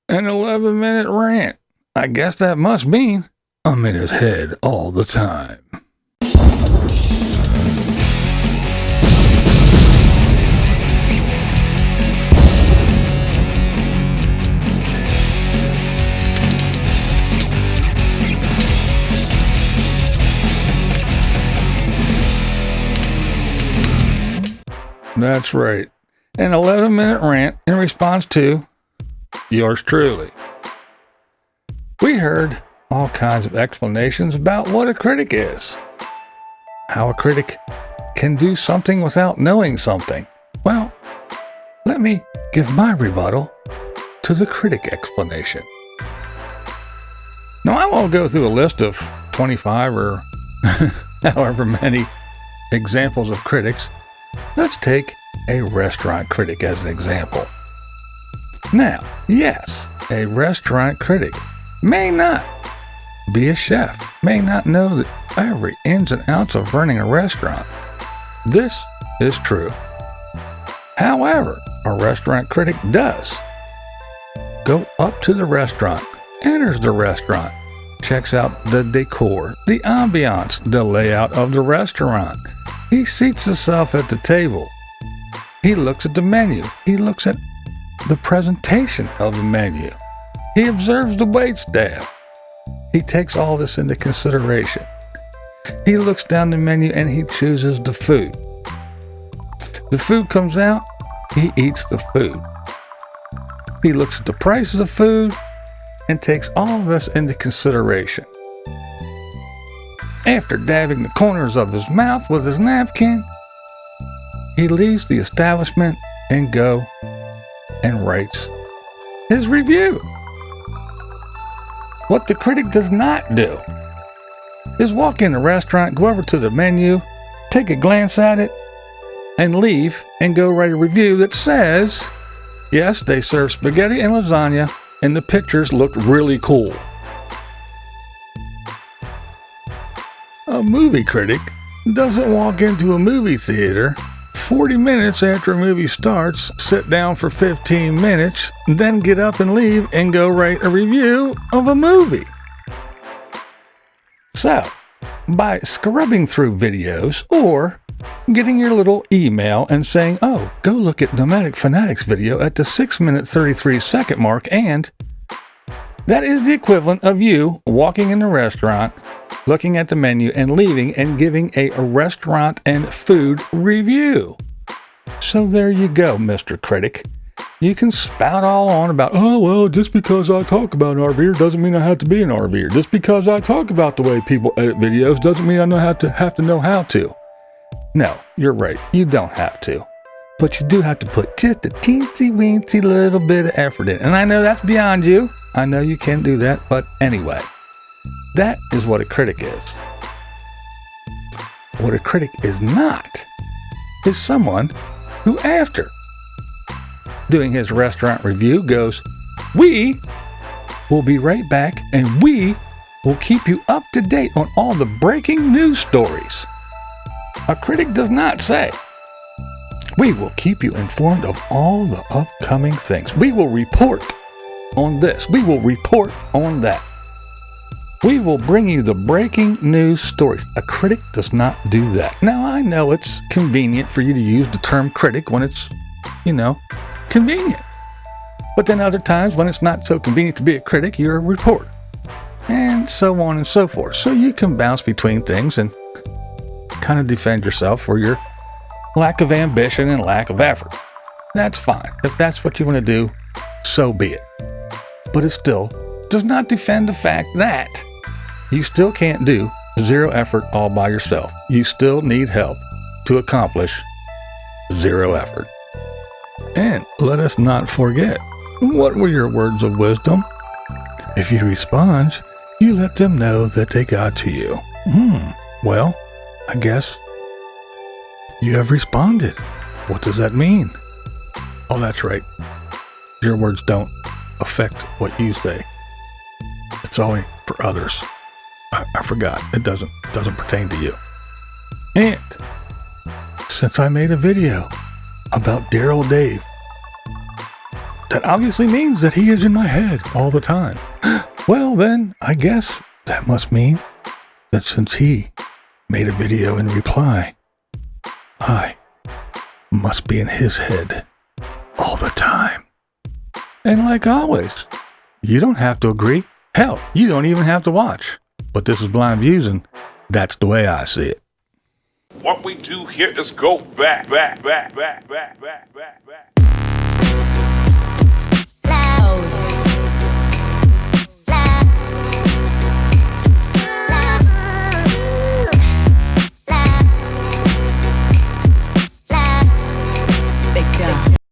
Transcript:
An 11-minute rant. I guess that must mean I'm in his head all the time. That's right. An 11-minute rant in response to yours truly. We heard all kinds of explanations about what a critic is. How a critic can do something without knowing something. Well, let me give my rebuttal to the critic explanation. Now, I won't go through a list of 25 or however many examples of critics. Let's take a restaurant critic as an example. Now, yes, a restaurant critic may not be a chef, may not know that every ins and outs of running a restaurant. This is true. However, a restaurant critic does go up to the restaurant, enters the restaurant, checks out the decor, the ambiance, the layout of the restaurant. He seats himself at the table. He looks at the menu. He looks at the presentation of the menu. He observes the waitstaff. He takes all this into consideration. He looks down the menu and he chooses the food. The food comes out, he eats the food. He looks at the price of the food and takes all of this into consideration. After dabbing the corners of his mouth with his napkin, he leaves the establishment and goes and writes his review. What the critic does not do is walk in the restaurant, go over to the menu, take a glance at it, and leave and go write a review that says, yes, they serve spaghetti and lasagna, and the pictures looked really cool. A movie critic doesn't walk into a movie theater 40 minutes after a movie starts, sit down for 15 minutes, then get up and leave and go write a review of a movie. So, by scrubbing through videos or getting your little email and saying, oh, go look at Nomadic Fanatic's video at the 6-minute 33-second mark, and that is the equivalent of you walking in the restaurant, looking at the menu and leaving and giving a restaurant and food review. So there you go, Mr. Critic. You can spout all on about, oh, well, just because I talk about an RVer doesn't mean I have to be an RVer. Just because I talk about the way people edit videos doesn't mean I have to know how to. No, you're right. You don't have to. But you do have to put just a teensy-weensy little bit of effort in. And I know that's beyond you. I know you can do that. But anyway, that is what a critic is. What a critic is not is someone who, after doing his restaurant review, goes, we will be right back and we will keep you up to date on all the breaking news stories. A critic does not say, we will keep you informed of all the upcoming things. We will report on this. We will report on that. We will bring you the breaking news stories. A critic does not do that. Now, I know it's convenient for you to use the term critic when it's, convenient. But then other times when it's not so convenient to be a critic, you're a reporter. And so on and so forth. So you can bounce between things and kind of defend yourself for your lack of ambition and lack of effort. That's fine. If that's what you want to do, so be it. But it still does not defend the fact that you still can't do zero effort all by yourself. You still need help to accomplish zero effort. And let us not forget, what were your words of wisdom? If you respond, you let them know that they got to you. Well, I guess you have responded. What does that mean? Oh, that's right. Your words don't affect what you say. It's only for others. I forgot. It doesn't pertain to you. And since I made a video about Daryl Dave that obviously means that he is in my head all the time. Well, then, I guess that must mean that since he made a video in reply, I must be in his head all the time. And like always, you don't have to agree. Hell, you don't even have to watch. But this is Blind Views, and that's the way I see it. What we do here is go back. Loud.